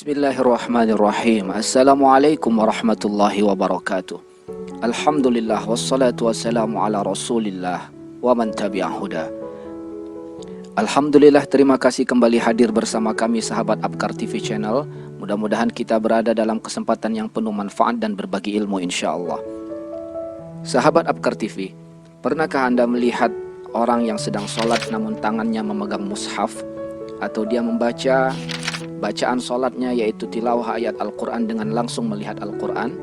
Bismillahirrahmanirrahim. Assalamualaikum warahmatullahi wabarakatuh. Alhamdulillah wassalatu wassalamu ala rasulillah wa man tabi'ah huda. Alhamdulillah, terima kasih kembali hadir bersama kami sahabat Abkar TV Channel. Mudah-mudahan kita berada dalam kesempatan yang penuh manfaat dan berbagi ilmu insyaAllah. Sahabat Abkar TV, pernahkah Anda melihat orang yang sedang sholat namun tangannya memegang mushaf, atau dia membaca bacaan sholatnya yaitu tilawah ayat Al-Quran dengan langsung melihat Al-Quran?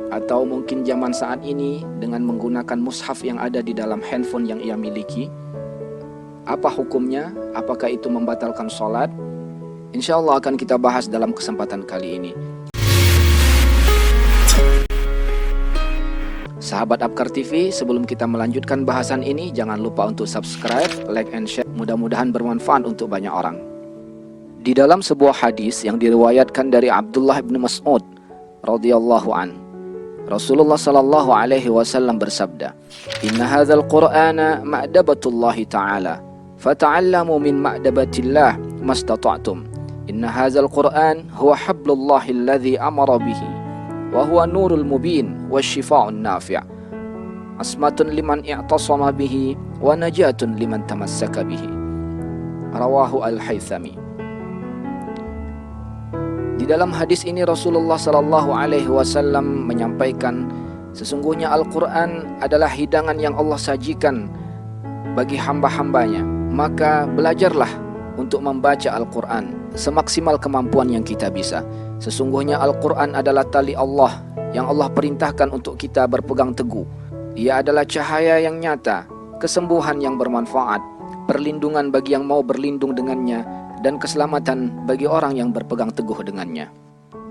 Atau mungkin zaman saat ini dengan menggunakan mushaf yang ada di dalam handphone yang ia miliki. Apa hukumnya? Apakah itu membatalkan sholat? Insya Allah akan kita bahas dalam kesempatan kali ini. Sahabat Abkar TV, sebelum kita melanjutkan bahasan ini, jangan lupa untuk subscribe, like, and share. Mudah-mudahan bermanfaat untuk banyak orang. Di dalam sebuah hadis yang diriwayatkan dari Abdullah bin Mas'ud radhiyallahu an, Rasulullah sallallahu alaihi wasallam bersabda, "Inna hadzal Qur'ana ma'dabatullahi ta'ala, fata'allamu min ma'dabatillah mastata'tum. Inna hadzal Qur'an huwa hablullahi alladhi amara bihi, wa huwa nurul mubin wa syifa'un nafi'. Asmatun liman i'tasama bihi wa najatun liman tamassaka bihi." Rawahu Al-Haythami. Di dalam hadis ini Rasulullah sallallahu alaihi wasallam menyampaikan, sesungguhnya Al-Quran adalah hidangan yang Allah sajikan bagi hamba-hambanya. Maka belajarlah untuk membaca Al-Quran semaksimal kemampuan yang kita bisa. Sesungguhnya Al-Quran adalah tali Allah yang Allah perintahkan untuk kita berpegang teguh. Ia adalah cahaya yang nyata, kesembuhan yang bermanfaat, perlindungan bagi yang mau berlindung dengannya, dan keselamatan bagi orang yang berpegang teguh dengannya.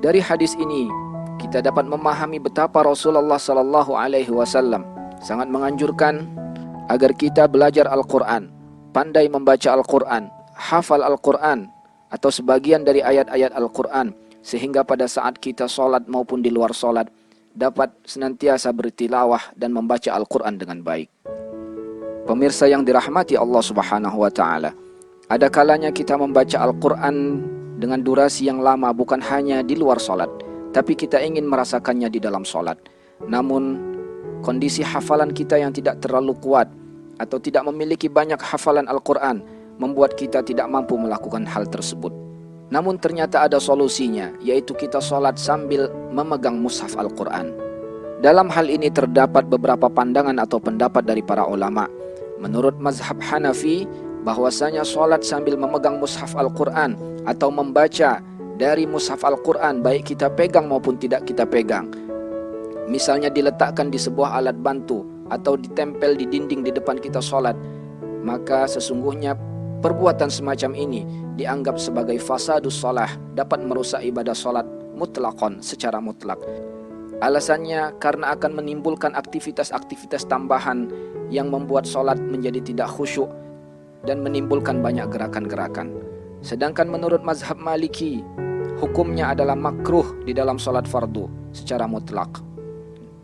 Dari hadis ini kita dapat memahami betapa Rasulullah sallallahu alaihi wasallam sangat menganjurkan agar kita belajar Al-Quran, pandai membaca Al-Quran, hafal Al-Quran atau sebagian dari ayat-ayat Al-Quran, sehingga pada saat kita sholat maupun di luar sholat dapat senantiasa bertilawah dan membaca Al-Quran dengan baik. Pemirsa yang dirahmati Allah Subhanahu wa ta'ala, ada kalanya kita membaca Al-Quran dengan durasi yang lama bukan hanya di luar sholat, tapi kita ingin merasakannya di dalam sholat. Namun kondisi hafalan kita yang tidak terlalu kuat atau tidak memiliki banyak hafalan Al-Quran membuat kita tidak mampu melakukan hal tersebut. Namun ternyata ada solusinya, yaitu kita sholat sambil memegang mushaf Al-Quran. Dalam hal ini terdapat beberapa pandangan atau pendapat dari para ulama. Menurut mazhab Hanafi, bahwasanya sholat sambil memegang mushaf Al-Quran atau membaca dari mushaf Al-Quran, baik kita pegang maupun tidak kita pegang, misalnya diletakkan di sebuah alat bantu atau ditempel di dinding di depan kita sholat, maka sesungguhnya perbuatan semacam ini dianggap sebagai fasadus sholah, dapat merusak ibadah sholat mutlakon, secara mutlak. Alasannya karena akan menimbulkan aktivitas-aktivitas tambahan yang membuat sholat menjadi tidak khusyuk dan menimbulkan banyak gerakan-gerakan. Sedangkan menurut mazhab Maliki, hukumnya adalah makruh di dalam sholat fardu secara mutlak.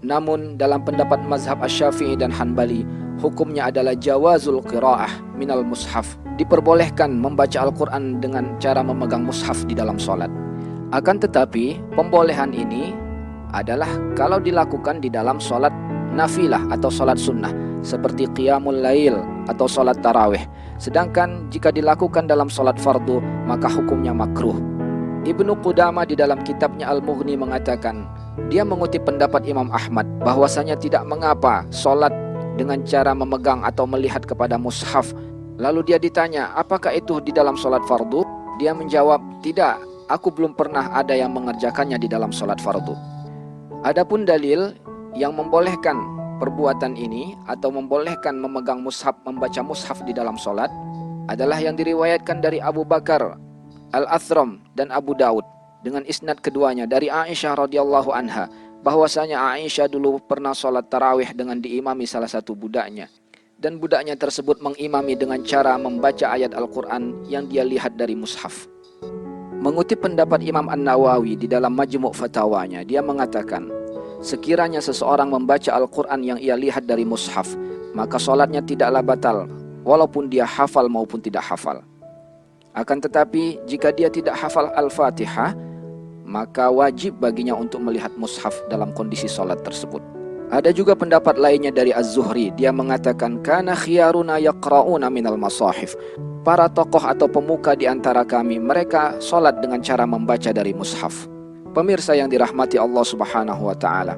Namun dalam pendapat mazhab Asy-Syafi'i dan Hanbali, hukumnya adalah jawazul qiraah minal mushaf, diperbolehkan membaca Al-Quran dengan cara memegang mushaf di dalam sholat. Akan tetapi pembolehan ini adalah kalau dilakukan di dalam sholat nafilah atau sholat sunnah, seperti qiyamul lail atau sholat tarawih. Sedangkan jika dilakukan dalam sholat fardu, maka hukumnya makruh. Ibnu Qudamah di dalam kitabnya Al-Mughni mengatakan, dia mengutip pendapat Imam Ahmad bahwasanya tidak mengapa sholat dengan cara memegang atau melihat kepada mushaf. Lalu dia ditanya, apakah itu di dalam sholat fardu? Dia menjawab, tidak, aku belum pernah ada yang mengerjakannya di dalam sholat fardu. Adapun dalil yang membolehkan perbuatan ini atau membolehkan memegang mushaf, membaca mushaf di dalam sholat adalah yang diriwayatkan dari Abu Bakar Al-Athram dan Abu Daud dengan isnad keduanya dari Aisyah radhiyallahu anha, bahwasanya Aisyah dulu pernah sholat tarawih dengan diimami salah satu budaknya, dan budaknya tersebut mengimami dengan cara membaca ayat Al-Quran yang dia lihat dari mushaf. Mengutip pendapat Imam An-Nawawi di dalam Majmu' Fatawanya, dia mengatakan, sekiranya seseorang membaca Al-Quran yang ia lihat dari mushaf, maka sholatnya tidaklah batal, walaupun dia hafal maupun tidak hafal. Akan tetapi jika dia tidak hafal Al-Fatihah, maka wajib baginya untuk melihat mushaf dalam kondisi sholat tersebut. Ada juga pendapat lainnya dari Az-Zuhri. Dia mengatakan, kana khiyaruna yaqra'una minal masahif. Para tokoh atau pemuka di antara kami, mereka sholat dengan cara membaca dari mushaf. Pemirsa yang dirahmati Allah Subhanahu wa ta'ala,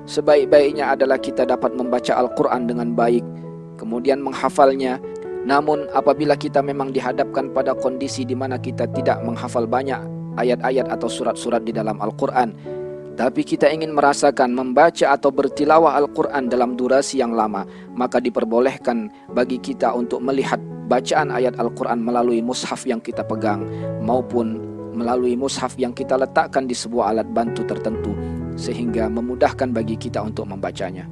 sebaik-baiknya adalah kita dapat membaca Al-Quran dengan baik, kemudian menghafalnya. Namun apabila kita memang dihadapkan pada kondisi di mana kita tidak menghafal banyak ayat-ayat atau surat-surat di dalam Al-Quran, tapi kita ingin merasakan membaca atau bertilawah Al-Quran dalam durasi yang lama, maka diperbolehkan bagi kita untuk melihat bacaan ayat Al-Quran melalui mushaf yang kita pegang, maupun melalui mushaf yang kita letakkan di sebuah alat bantu tertentu, sehingga memudahkan bagi kita untuk membacanya.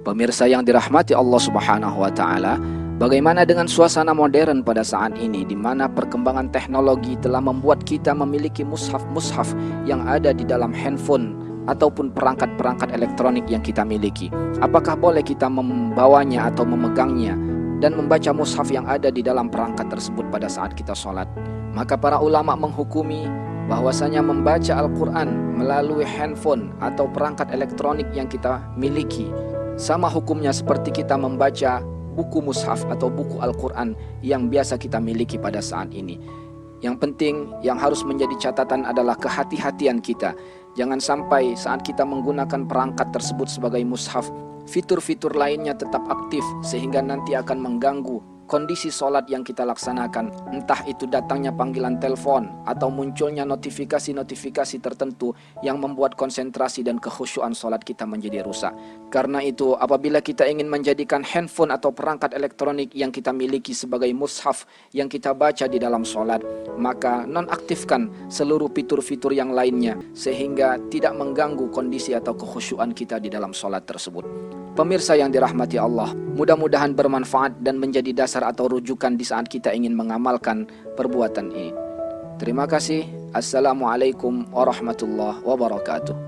Pemirsa yang dirahmati Allah Subhanahu wa ta'ala, bagaimana dengan suasana modern pada saat ini, di mana perkembangan teknologi telah membuat kita memiliki mushaf-mushaf yang ada di dalam handphone ataupun perangkat-perangkat elektronik yang kita miliki? Apakah boleh kita membawanya atau memegangnya dan membaca mushaf yang ada di dalam perangkat tersebut pada saat kita sholat? Maka para ulama menghukumi bahwasanya membaca Al-Quran melalui handphone atau perangkat elektronik yang kita miliki sama hukumnya seperti kita membaca buku mushaf atau buku Al-Quran yang biasa kita miliki pada saat ini. Yang penting, yang harus menjadi catatan adalah kehati-hatian kita. Jangan sampai saat kita menggunakan perangkat tersebut sebagai mushaf, fitur-fitur lainnya tetap aktif sehingga nanti akan mengganggu kondisi sholat yang kita laksanakan. Entah itu datangnya panggilan telepon atau munculnya notifikasi-notifikasi tertentu yang membuat konsentrasi dan kekhusyuan sholat kita menjadi rusak. Karena itu apabila kita ingin menjadikan handphone atau perangkat elektronik yang kita miliki sebagai mushaf yang kita baca di dalam sholat, maka nonaktifkan seluruh fitur-fitur yang lainnya sehingga tidak mengganggu kondisi atau kekhusyuan kita di dalam sholat tersebut. Pemirsa yang dirahmati Allah, mudah-mudahan bermanfaat dan menjadi dasar atau rujukan di saat kita ingin mengamalkan perbuatan ini. Terima kasih. Assalamualaikum warahmatullahi wabarakatuh.